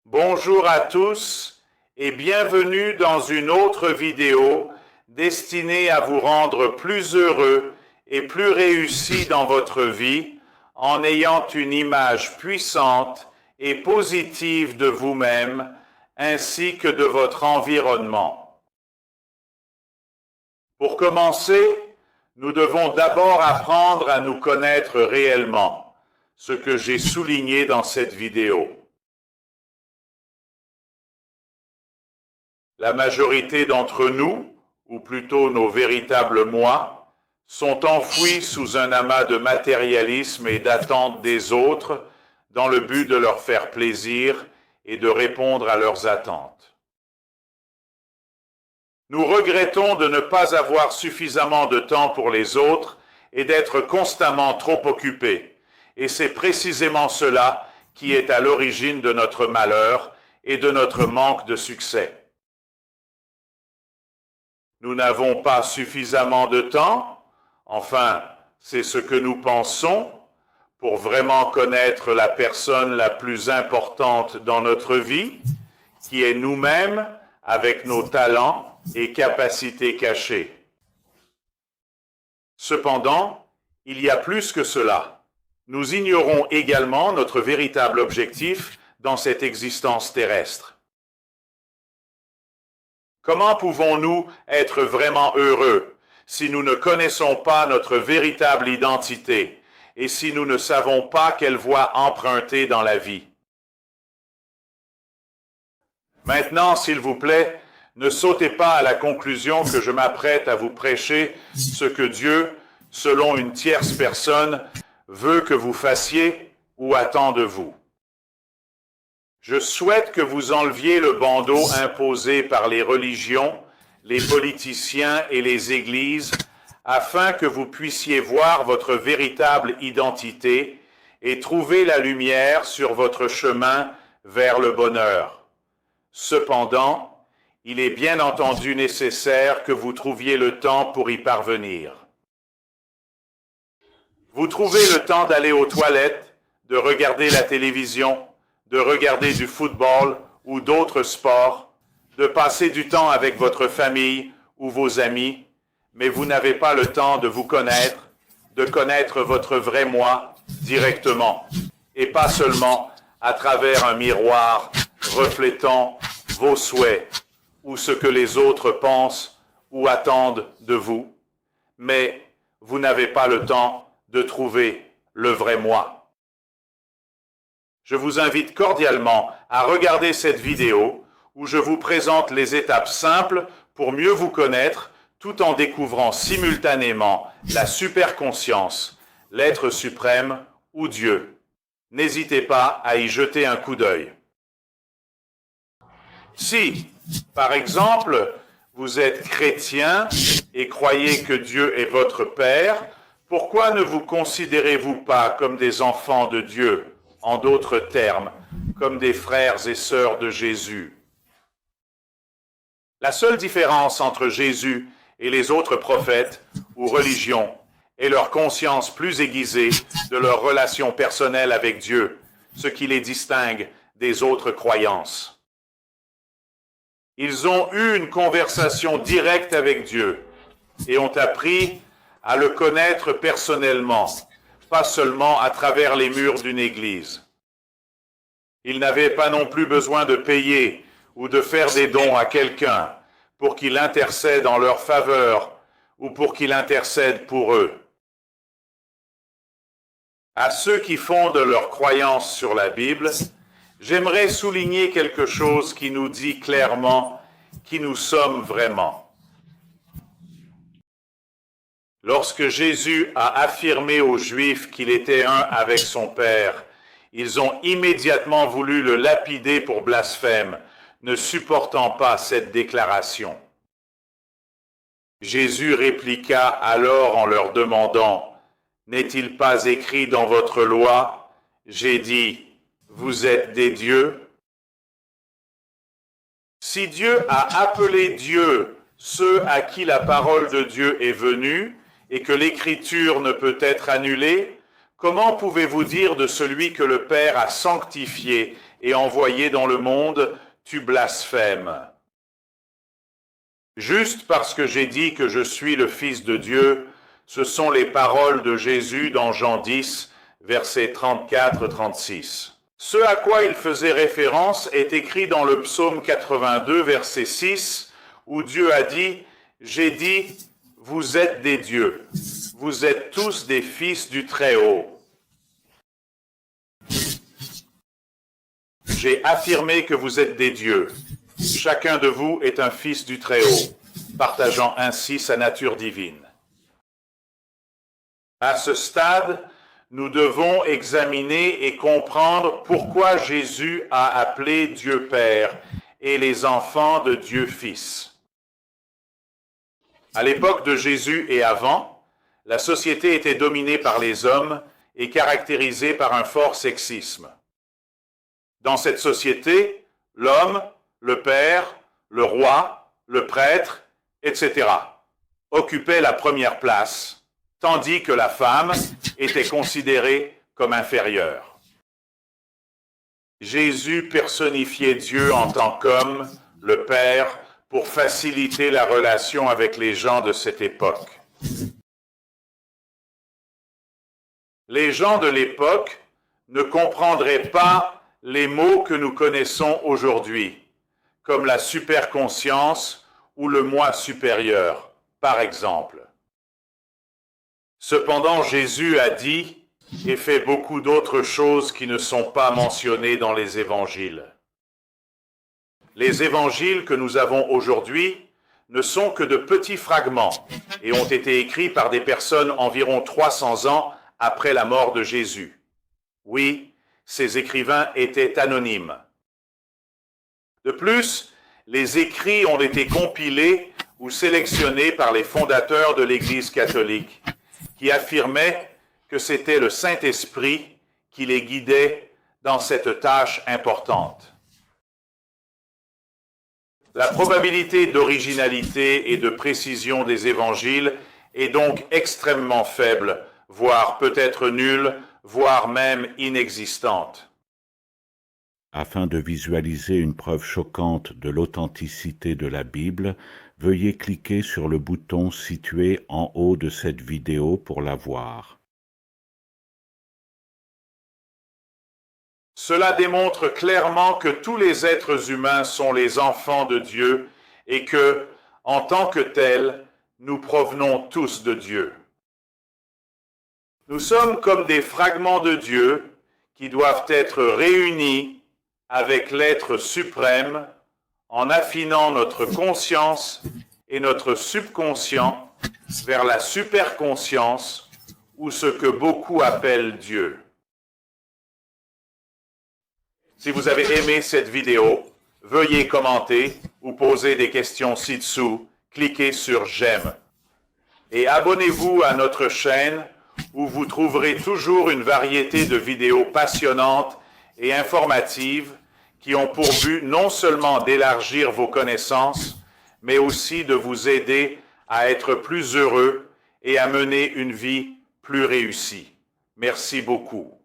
Bonjour à tous et bienvenue dans une autre vidéo destinée à vous rendre plus heureux et plus réussi dans votre vie en ayant une image puissante et positive de vous-même ainsi que de votre environnement. Pour commencer, nous devons d'abord apprendre à nous connaître réellement, ce que j'ai souligné dans cette vidéo. La majorité d'entre nous, ou plutôt nos véritables moi, sont enfouis sous un amas de matérialisme et d'attentes des autres dans le but de leur faire plaisir et de répondre à leurs attentes. Nous regrettons de ne pas avoir suffisamment de temps pour les autres et d'être constamment trop occupés. Et c'est précisément cela qui est à l'origine de notre malheur et de notre manque de succès. Nous n'avons pas suffisamment de temps, enfin, c'est ce que nous pensons, pour vraiment connaître la personne la plus importante dans notre vie, qui est nous-mêmes avec nos talents et capacités cachées. Cependant, il y a plus que cela. Nous ignorons également notre véritable objectif dans cette existence terrestre. Comment pouvons-nous être vraiment heureux si nous ne connaissons pas notre véritable identité et si nous ne savons pas quelle voie emprunter dans la vie? Maintenant, s'il vous plaît, ne sautez pas à la conclusion que je m'apprête à vous prêcher ce que Dieu, selon une tierce personne, veut que vous fassiez ou attend de vous. Je souhaite que vous enleviez le bandeau imposé par les religions, les politiciens et les églises afin que vous puissiez voir votre véritable identité et trouver la lumière sur votre chemin vers le bonheur. Cependant, il est bien entendu nécessaire que vous trouviez le temps pour y parvenir. Vous trouvez le temps d'aller aux toilettes, de regarder la télévision, de regarder du football ou d'autres sports, de passer du temps avec votre famille ou vos amis, mais vous n'avez pas le temps de vous connaître, de connaître votre vrai moi directement, et pas seulement à travers un miroir reflétant vos souhaits ou ce que les autres pensent ou attendent de vous, mais vous n'avez pas le temps de trouver le vrai moi. Je vous invite cordialement à regarder cette vidéo où je vous présente les étapes simples pour mieux vous connaître tout en découvrant simultanément la superconscience, l'être suprême ou Dieu. N'hésitez pas à y jeter un coup d'œil. Si, par exemple, vous êtes chrétien et croyez que Dieu est votre Père, pourquoi ne vous considérez-vous pas comme des enfants de Dieu ? En d'autres termes, comme des frères et sœurs de Jésus. La seule différence entre Jésus et les autres prophètes ou religions est leur conscience plus aiguisée de leur relation personnelle avec Dieu, ce qui les distingue des autres croyances. Ils ont eu une conversation directe avec Dieu et ont appris à le connaître personnellement, pas seulement à travers les murs d'une église. Ils n'avaient pas non plus besoin de payer ou de faire des dons à quelqu'un pour qu'il intercède en leur faveur ou pour qu'il intercède pour eux. À ceux qui fondent leur croyance sur la Bible, j'aimerais souligner quelque chose qui nous dit clairement qui nous sommes vraiment. Lorsque Jésus a affirmé aux Juifs qu'il était un avec son Père, ils ont immédiatement voulu le lapider pour blasphème, ne supportant pas cette déclaration. Jésus répliqua alors en leur demandant « N'est-il pas écrit dans votre loi, j'ai dit, vous êtes des dieux ?» Si Dieu a appelé Dieu ceux à qui la parole de Dieu est venue, et que l'Écriture ne peut être annulée, comment pouvez-vous dire de celui que le Père a sanctifié et envoyé dans le monde, tu blasphèmes. Juste parce que j'ai dit que je suis le Fils de Dieu, ce sont les paroles de Jésus dans Jean 10, versets 34-36. Ce à quoi il faisait référence est écrit dans le psaume 82, verset 6, où Dieu a dit « J'ai dit, vous êtes des dieux, vous êtes tous des fils du Très-Haut. » J'ai affirmé que vous êtes des dieux. Chacun de vous est un fils du Très-Haut, partageant ainsi sa nature divine. À ce stade, nous devons examiner et comprendre pourquoi Jésus a appelé Dieu Père et les enfants de Dieu Fils. À l'époque de Jésus et avant, la société était dominée par les hommes et caractérisée par un fort sexisme. Dans cette société, l'homme, le père, le roi, le prêtre, etc. occupaient la première place, tandis que la femme était considérée comme inférieure. Jésus personnifiait Dieu en tant qu'homme, le Père, pour faciliter la relation avec les gens de cette époque. Les gens de l'époque ne comprendraient pas les mots que nous connaissons aujourd'hui, comme la superconscience ou le moi supérieur, par exemple. Cependant, Jésus a dit et fait beaucoup d'autres choses qui ne sont pas mentionnées dans les évangiles. Les évangiles que nous avons aujourd'hui ne sont que de petits fragments et ont été écrits par des personnes environ 300 ans après la mort de Jésus. Oui, ces écrivains étaient anonymes. De plus, les écrits ont été compilés ou sélectionnés par les fondateurs de l'Église catholique, qui affirmaient que c'était le Saint-Esprit qui les guidait dans cette tâche importante. La probabilité d'originalité et de précision des évangiles est donc extrêmement faible, voire peut-être nulle, voire même inexistante. Afin de visualiser une preuve choquante de l'authenticité de la Bible, veuillez cliquer sur le bouton situé en haut de cette vidéo pour la voir. Cela démontre clairement que tous les êtres humains sont les enfants de Dieu et que, en tant que tels, nous provenons tous de Dieu. Nous sommes comme des fragments de Dieu qui doivent être réunis avec l'être suprême en affinant notre conscience et notre subconscient vers la superconscience ou ce que beaucoup appellent Dieu. Si vous avez aimé cette vidéo, veuillez commenter ou poser des questions ci-dessous, cliquez sur j'aime. Et abonnez-vous à notre chaîne où vous trouverez toujours une variété de vidéos passionnantes et informatives qui ont pour but non seulement d'élargir vos connaissances, mais aussi de vous aider à être plus heureux et à mener une vie plus réussie. Merci beaucoup.